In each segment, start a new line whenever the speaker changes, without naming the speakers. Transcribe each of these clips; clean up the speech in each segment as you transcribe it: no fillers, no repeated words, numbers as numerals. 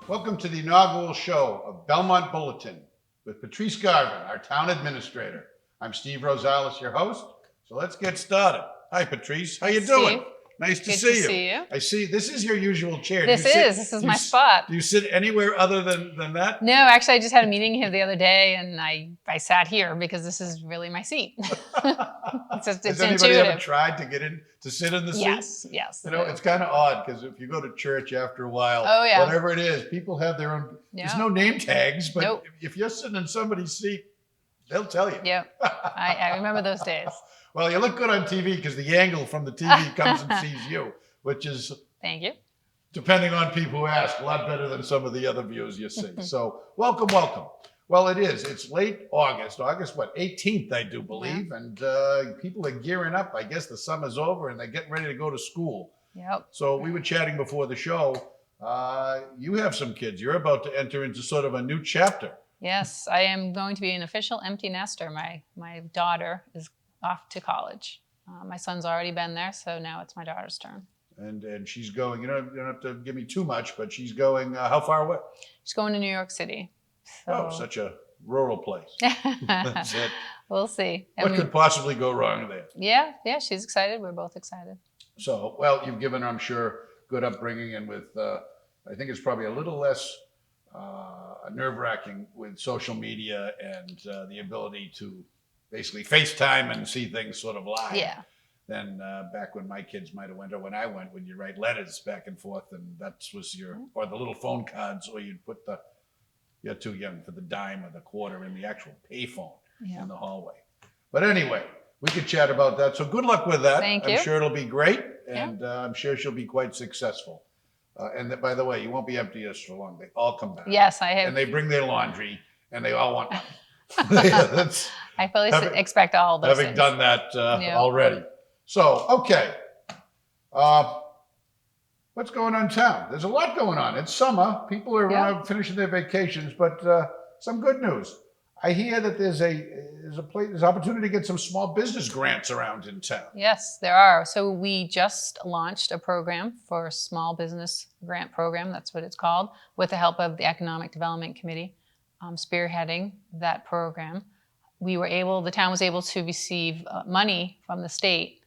Welcome to the inaugural show of Belmont Bulletin with Patrice Garvin, our town administrator. I'm Steve Rosales, your host. So let's get started. Hi, Patrice. How you doing?
Steve,
Nice to
good
see
to
you.
see you.
I see this is your usual chair.
This is my spot.
Do you sit anywhere other than that?
No, actually, I just had a meeting here the other day, and I sat here because this is really my seat. It's
Has anybody
intuitive.
ever tried to get in to sit in the seat?
Yes.
You know, it's kind of odd because if you go to church after a while,
Oh, yeah.
whatever it is, people have their own.
Yeah.
There's no name tags, but
Nope.
if you're sitting in somebody's seat, they'll tell you.
Yep, I remember those days.
Well, you look good on TV because the angle from the TV comes and sees you, which is,
Thank you.
depending on people who ask, a lot better than some of the other views you see. So welcome. Well, it is. It's late August, what, 18th, I do believe.
Yeah.
And people are gearing up. I guess the summer's over and they're getting ready to go to school.
Yep.
So we were chatting before the show. You have some kids. You're about to enter into sort of a new chapter.
Yes, I am going to be an official empty nester. My daughter is off to college. My son's already been there, so now it's my daughter's turn.
And she's going, you don't have to give me too much, but she's going, how far away?
She's going to New York City. So.
Oh, such a rural place. That's it.
We'll see.
What could possibly go wrong there?
Yeah, she's excited. We're both excited.
So, well, you've given her, I'm sure, good upbringing, and with, I think it's probably a little less nerve-wracking with social media and the ability to basically FaceTime and see things sort of live.
Yeah.
Than back when my kids might have went, or when I went, when you write letters back and forth, and that was or the little phone cards, or you'd put you're too young for the dime or the quarter in the actual payphone in the hallway. But anyway, we could chat about that. So good luck with that.
Thank you.
I'm sure it'll be great, and I'm sure she'll be quite successul. And that, by the way, you won't be empty as for long. They all come back.
Yes, I have.
And they bring their laundry, and they all want money.
I fully expect all those
having
things.
done that already. So, okay. What's going on in town? There's a lot going on. It's summer. People are finishing their vacations, but some good news. I hear that there's opportunity to get some small business grants around in town.
Yes, there are. So we just launched a program for a small business grant program. That's what it's called, with the help of the Economic Development Committee, spearheading that program. The town was able to receive money from the state.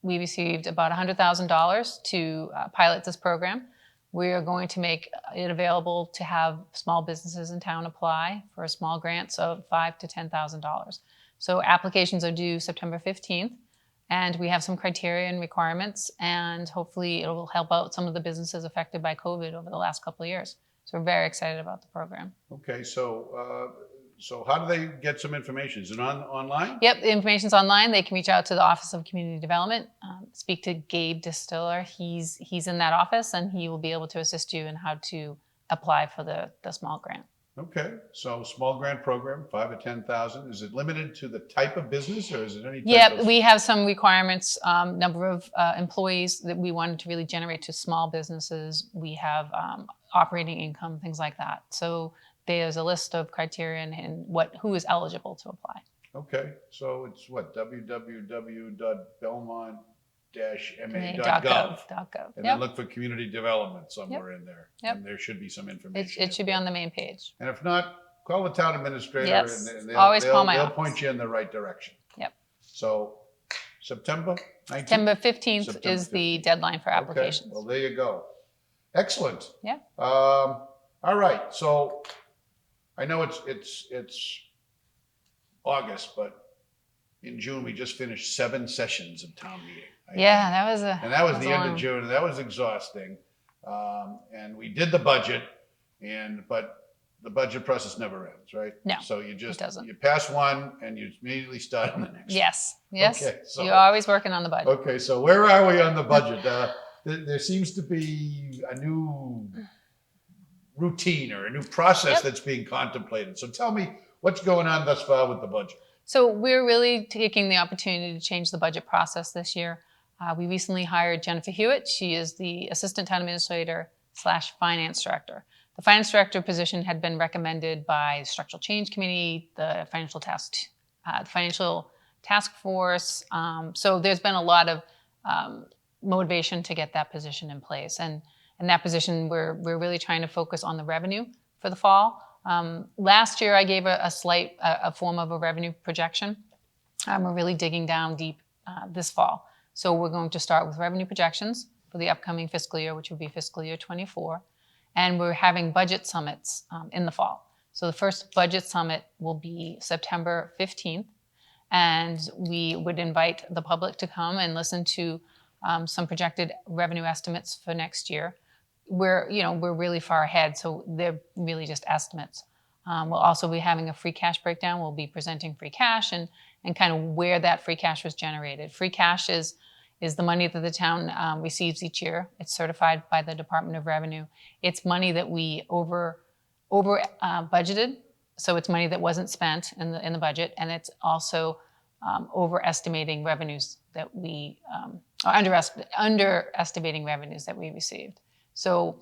We received about $100,000 to pilot this program. We are going to make it available to have small businesses in town apply for small grants of $5,000 to $10,000. So applications are due September 15th, and we have some criteria and requirements, and hopefully it will help out some of the businesses affected by COVID over the last couple of years. So we're very excited about the program.
Okay, so how do they get some information? Is it online?
Yep, the information's online. They can reach out to the Office of Community Development, speak to Gabe Distiller. He's in that office, and he will be able to assist you in how to apply for the small grant.
Okay, so small grant program, 5 or 10,000. Is it limited to the type of business, or is it any type
Yeah, we have some requirements, number of employees that we wanted to really generate to small businesses. We have operating income, things like that. So there's a list of criteria and who is eligible to apply.
Okay, so it's what,
www.belmont-ma.gov.
And then look for community development somewhere in there. And there should be some information.
It should be on the main page.
And if not, call the town administrator and they'll point you in the right direction.
Yep.
So September 19th?
September 15th is the deadline for applications.
Okay. Well, there you go. Excellent.
Yeah.
All right. So I know it's August, but in June we just finished 7 sessions of town meeting.
That was
the end of June, and that was exhausting. And we did the budget, but the budget process never ends, right?
No,
so you pass one and you immediately start on the next.
Yes.
Okay, so,
you're always working on the budget.
Okay, so where are we on the budget? There seems to be a new routine or a new process that's being contemplated. So tell me what's going on thus far with the budget.
So we're really taking the opportunity to change the budget process this year. We recently hired Jennifer Hewitt. She is the Assistant Town Administrator / Finance Director. The Finance Director position had been recommended by the Structural Change Committee, the Financial Task Force. So there's been a lot of motivation to get that position in place. And in that position, we're really trying to focus on the revenue for the fall. Last year, I gave a form of a revenue projection. We're really digging down deep this fall. So we're going to start with revenue projections for the upcoming fiscal year, which will be fiscal year 24. And we're having budget summits in the fall. So the first budget summit will be September 15th. And we would invite the public to come and listen to some projected revenue estimates for next year. We're really far ahead, so they're really just estimates. We'll also be having a free cash breakdown. We'll be presenting free cash and kind of where that free cash was generated. Free cash is the money that the town receives each year. It's certified by the Department of Revenue. It's money that we over budgeted, so it's money that wasn't spent in the budget, and it's also overestimating revenues that we underestimating revenues that we received. So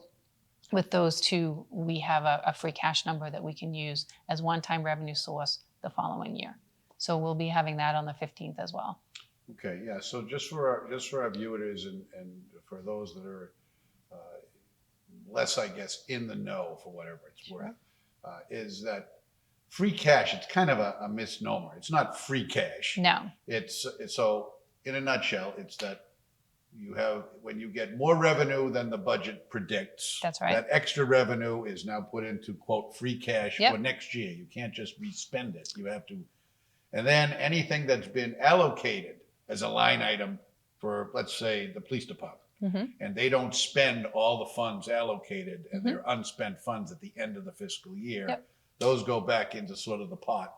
with those two, we have a free cash number that we can use as one-time revenue source the following year. So we'll be having that on the 15th as well.
Okay, yeah. So just for our viewers and for those that are less, I guess, in the know for whatever it's worth, is that free cash? It's kind of a misnomer. It's not free cash.
No.
It's so in a nutshell, it's that when you get more revenue than the budget predicts.
That's right.
That extra revenue is now put into quote free cash for next year. You can't just re-spend it. You have to, and then anything that's been allocated as a line item for, let's say, the police department, and they don't spend all the funds allocated, and they're unspent funds at the end of the fiscal year. Those go back into sort of the pot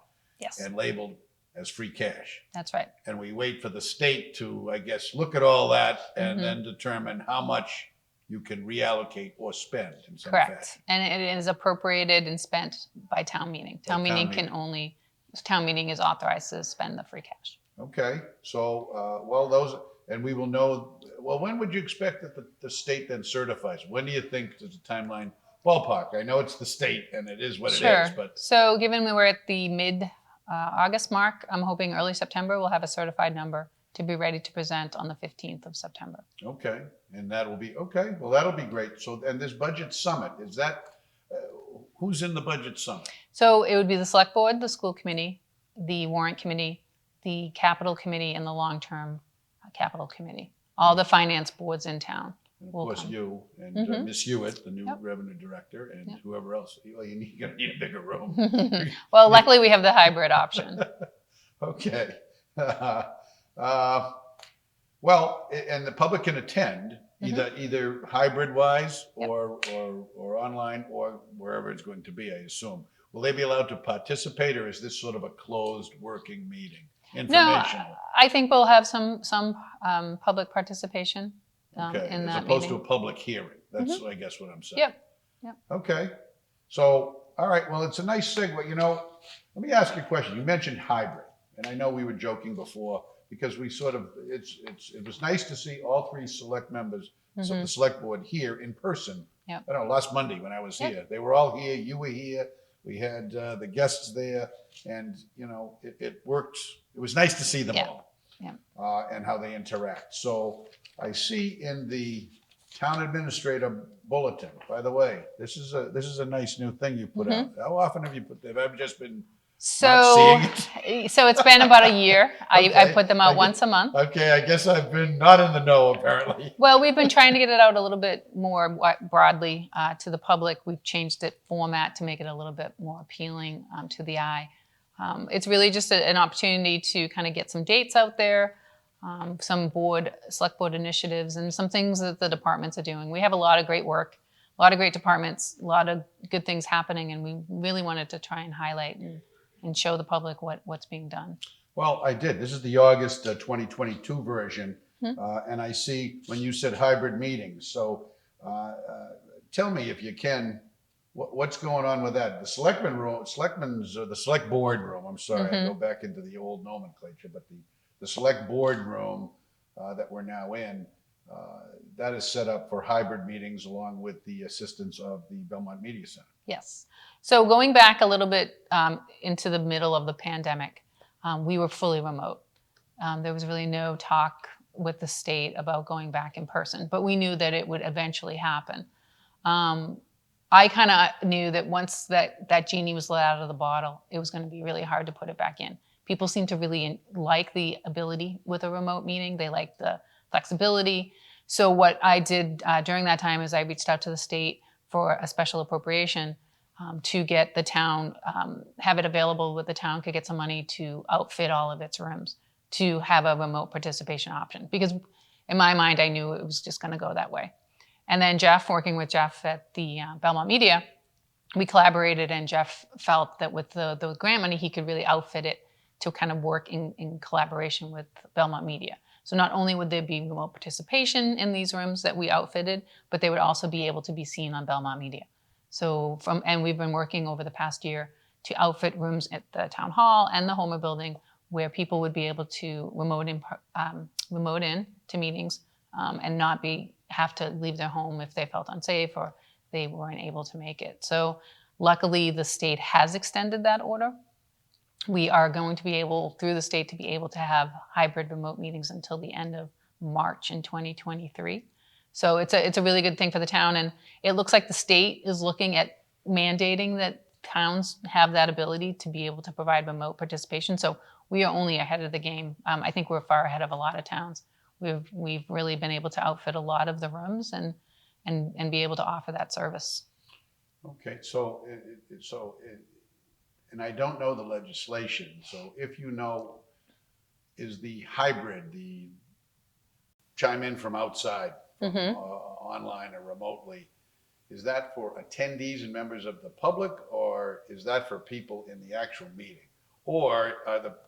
and labeled as free cash.
That's right.
And we wait for the state to, I guess, look at all that and then determine how much you can reallocate or spend in some fashion. And
it is appropriated and spent by town meeting. Town meeting is authorized to spend the free cash.
Okay. So, and we will know, when would you expect that the state then certifies? When do you think there's a timeline? Ballpark. I know it's the state and it is what it is, but.
So given we were at the mid-August mark, I'm hoping early September we'll have a certified number to be ready to present on the 15th of September.
Okay. And that'll be, okay. Well, that'll be great. So, and this budget summit, is that, who's in the budget summit?
So it would be the select board, the school committee, the warrant committee, the capital committee, and the long-term capital committee. All the finance boards in town.
And of course, you and Miss Hewitt, the new revenue director, and whoever else. Well, you're going to need a bigger room.
Well, luckily we have the hybrid option.
Okay. Well, and the public can attend either hybrid-wise or online or wherever it's going to be, I assume. Will they be allowed to participate, or is this sort of a closed working meeting? Informational.
No, I think we'll have some public participation.
Okay,
in
as
that
opposed
meeting.
to a public hearing. That's, I guess, what I'm saying.
Yep.
Okay. So, all right. Well, it's a nice segue. Let me ask you a question. You mentioned hybrid, and I know we were joking before because we sort of, it was nice to see all three select members of the select board here in person.
Yep.
I don't know, last Monday when I was here. They were all here. You were here. We had the guests there, and it worked. It was nice to see them all. And how they interact. So I see in the town administrator bulletin, by the way, this is a nice new thing you put out. How often have you put that? I've just been not seeing it.
So it's been about a year. I put them out once a month.
Okay, I guess I've been not in the know apparently.
Well, we've been trying to get it out a little bit more broadly to the public. We've changed it format to make it a little bit more appealing to the eye. It's really just an opportunity to kind of get some dates out there, some select board initiatives, and some things that the departments are doing. We have a lot of great work, a lot of great departments, a lot of good things happening, and we really wanted to try and highlight and show the public what's being done.
Well, I did. This is the August 2022 version, and I see when you said hybrid meetings. So tell me if you can, what's going on with that? The the select board room. I'm sorry, I go back into the old nomenclature, but the select board room that we're now in, that is set up for hybrid meetings along with the assistance of the Belmont Media Center.
Yes. So going back a little bit into the middle of the pandemic, we were fully remote. There was really no talk with the state about going back in person, but we knew that it would eventually happen. I kind of knew that once that genie was let out of the bottle, it was going to be really hard to put it back in. People seem to really like the ability with a remote meeting. They like the flexibility. So what I did during that time is I reached out to the state for a special appropriation to get the town, have it available where the town could get some money to outfit all of its rooms to have a remote participation option. Because in my mind, I knew it was just going to go that way. And then Jeff, working with Jeff at the Belmont Media, we collaborated, and Jeff felt that with the grant money, he could really outfit it to kind of work in collaboration with Belmont Media. So not only would there be remote participation in these rooms that we outfitted, but they would also be able to be seen on Belmont Media. So and we've been working over the past year to outfit rooms at the town hall and the Homer building where people would be able to remote in to meetings and not have to leave their home if they felt unsafe or they weren't able to make it. So luckily the state has extended that order. We are going to be able, through the state, to be able to have hybrid remote meetings until the end of March in 2023. So it's a really good thing for the town, and it looks like the state is looking at mandating that towns have that ability to be able to provide remote participation. So we are only ahead of the game. I think we're far ahead of a lot of towns. We've really been able to outfit a lot of the rooms and be able to offer that service.
Okay, and I don't know the legislation, so if you know, is the hybrid, the chime in from outside, online or remotely, is that for attendees and members of the public, or is that for people in the actual meeting? Or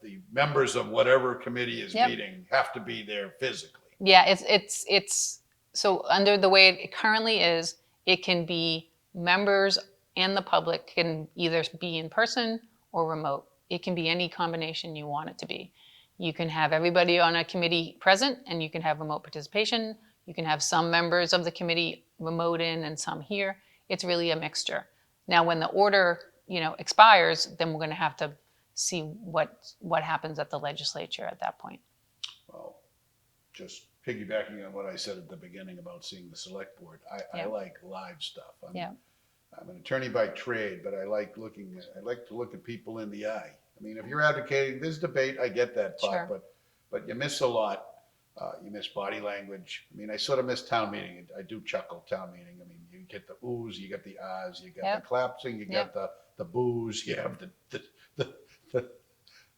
the members of whatever committee is meeting have to be there physically?
Yeah, it's so under the way it currently is, it can be members and the public can either be in person or remote. It can be any combination you want it to be. You can have everybody on a committee present and you can have remote participation. You can have some members of the committee remote in and some here. It's really a mixture. Now, when the order, expires, then we're going to have to see what happens at the legislature at that point.
Well, just piggybacking on what I said at the beginning about seeing the select board, I like live stuff. I'm an attorney by trade, but I like to look at people in the eye. I mean, if you're advocating this debate, I get that part, but you miss a lot. You miss body language. I mean, I sort of miss town meeting. I do chuckle town meeting. I mean, you get the oohs, you get the ahs, you get the clapping, you get the boos, you have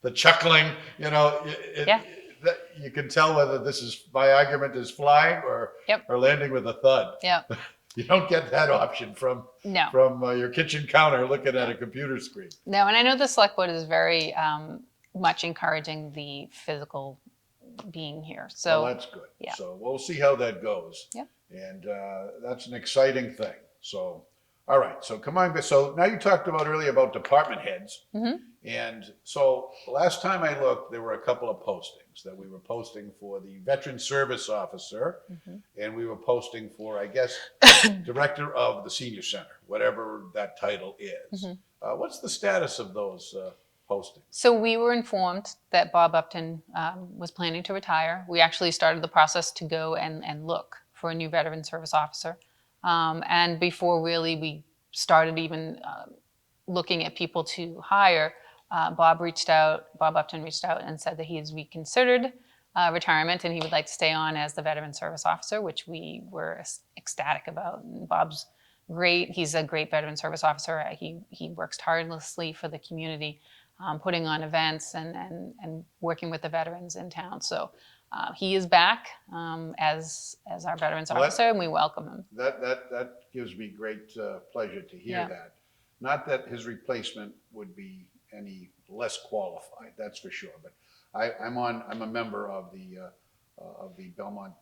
the chuckling. You can tell whether my argument is flying or landing with a thud.
Yep.
You don't get that option from your kitchen counter looking at a computer screen.
No, and I know the select board is very much encouraging the physical being here. So
well, that's good.
Yeah.
So we'll see how that goes.
Yeah.
And that's an exciting thing. So, all right. So so now you talked about earlier about department heads. And so last time I looked, there were a couple of postings that we were posting for the Veteran Service Officer, and we were posting for, I guess, Director of the Senior Center, whatever that title is. What's the status of those postings?
So we were informed that Bob Upton was planning to retire. We actually started the process to go and look for a new Veteran Service Officer. And before really we started even looking at people to hire, Bob Upton reached out and said that he has reconsidered retirement and he would like to stay on as the Veteran Service Officer, which we were ecstatic about. And Bob's great. He's a great Veteran Service Officer. He works tirelessly for the community, putting on events and working with the veterans in town. So he is back as our Veterans Officer, and we welcome him.
That gives me great pleasure to hear that. Not that his replacement would be any less qualified, that's for sure. But I'm a member of the Belmont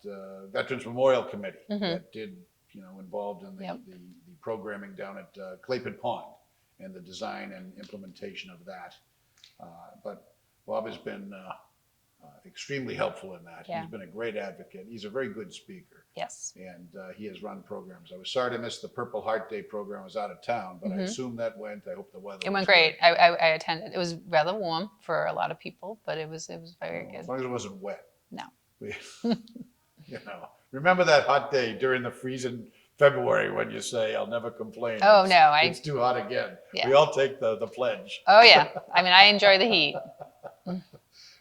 Veterans Memorial Committee that did involved in the programming down at Claypit Pond and the design and implementation of that. But Bob has been extremely helpful in that. He's been a great advocate. He's a very good speaker.
Yes.
And he has run programs. I was sorry to miss the Purple Heart Day program. I was out of town, but I assume that went. I hope the weather.
It went great. I attended. It was rather warm for a lot of people, but it was very good.
As long as it wasn't wet.
No.
Remember that hot day during the freezing February when you say, I'll never complain.
Oh, no,
It's too hot again.
Yeah.
We all take the pledge.
Oh yeah, I mean, I enjoy the heat.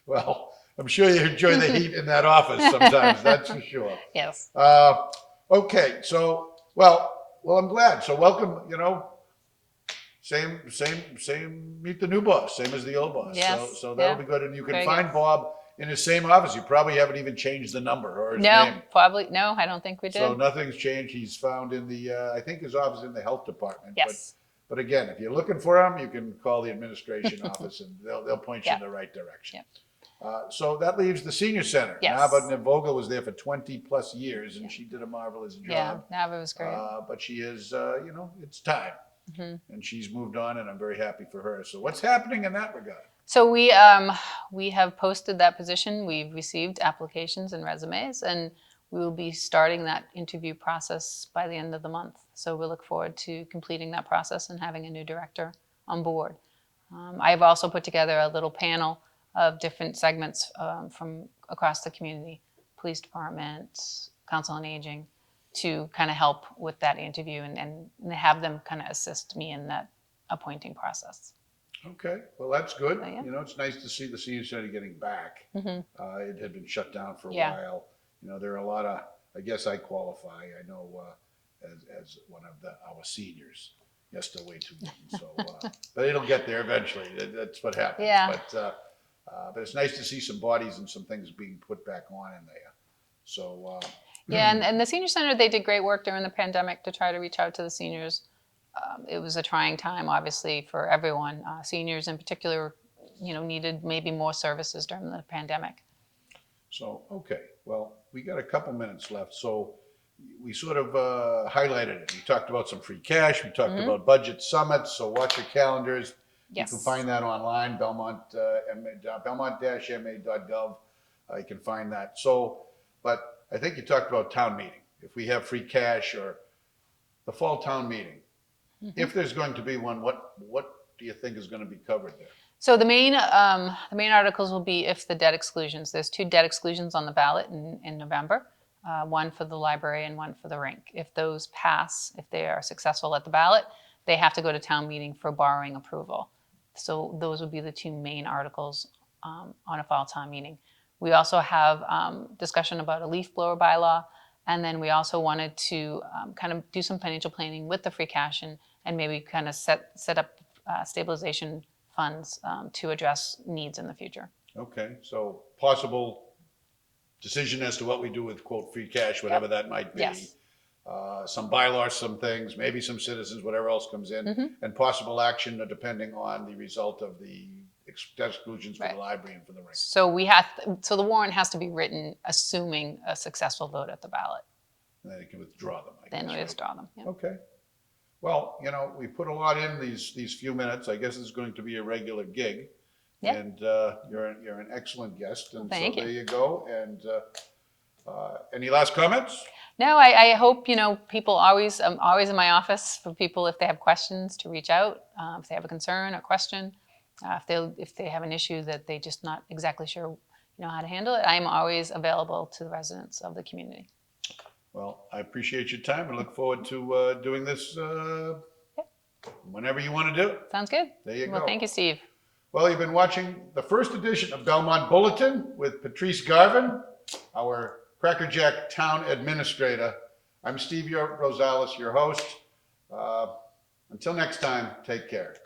Well, I'm sure you enjoy the heat in that office sometimes, that's for sure.
Yes.
Okay, so, well, I'm glad. So welcome, same, meet the new boss, same as the old boss.
Yes,
So that'll
yeah.
be good. And you can
Very
find
good.
Bob in his same office. You probably haven't even changed the number or his
No,
name.
probably no. I don't think we did.
So nothing's changed. He's found in the, I think his office is in the health department.
Yes.
But again, if you're looking for him, you can call the administration office and they'll point you in the right direction. So that leaves the senior center.
Yes.
Nava Vogel was there for 20 plus years and she did a marvelous job.
Yeah, Nava was great.
But she is, it's time.
Mm-hmm.
And she's moved on and I'm very happy for her. So what's happening in that regard?
So we have posted that position. We've received applications and resumes, and we will be starting that interview process by the end of the month. So we look forward to completing that process and having a new director on board. I've also put together a little panel of different segments from across the community, police department, council on aging, to kind of help with that interview and have them kind of assist me in that appointing process.
Okay, well, that's good.
Yeah.
It's nice to see the senior center getting back.
Mm-hmm.
It had been shut down for a
Yeah.
while. There are a lot of, I guess I qualify, I know as one of our seniors. You're still way too young, so, but it'll get there eventually. That's what happens.
Yeah.
But it's nice to see some bodies and some things being put back on in there. So.
Yeah, and the senior center, they did great work during the pandemic to try to reach out to the seniors. It was a trying time, obviously, for everyone. Seniors in particular, needed maybe more services during the pandemic.
So, okay, well, we got a couple minutes left. So we sort of highlighted it. We talked about some free cash. We talked about budget summits. So watch your calendars.
Yes.
You can find that online, belmont-ma.gov. You can find that. So, but I think you talked about town meeting. If we have free cash or the fall town meeting, if there's going to be one, what do you think is going to be covered there?
So the main articles will be if the debt exclusions. There's 2 debt exclusions on the ballot in November, one for the library and one for the rink. If those pass, if they are successful at the ballot, they have to go to town meeting for borrowing approval. So those would be the 2 main articles on a fall town meeting. We also have discussion about a leaf blower bylaw. And then we also wanted to kind of do some financial planning with the free cash and maybe kind of set up stabilization funds to address needs in the future.
Okay, so possible decision as to what we do with, quote, free cash, whatever that might be.
Yes.
Some bylaws, some things, maybe some citizens, whatever else comes in, and possible action depending on the result of the debt exclusions for the library and for the rink.
So so the warrant has to be written assuming a successful vote at the ballot.
And then you can withdraw them, I
Then
guess,
we withdraw them. Yeah.
Okay. Well, we put a lot in these few minutes. I guess it's going to be a regular gig.
Yeah.
And you're an excellent guest. And
Thank you.
there you go. And any last comments?
No, I hope, people always, I'm always in my office for people if they have questions to reach out, if they have a concern or question, if they have an issue that they're just not exactly sure, how to handle it. I'm always available to the residents of the community.
Well, I appreciate your time and look forward to doing this whenever you want to do it.
Sounds good.
There you
Well,
go.
thank you, Steve.
Well, you've been watching the first edition of Belmont Bulletin with Patrice Garvin, our Crackerjack Town Administrator. I'm Steve Rosales, your host. Until next time, take care.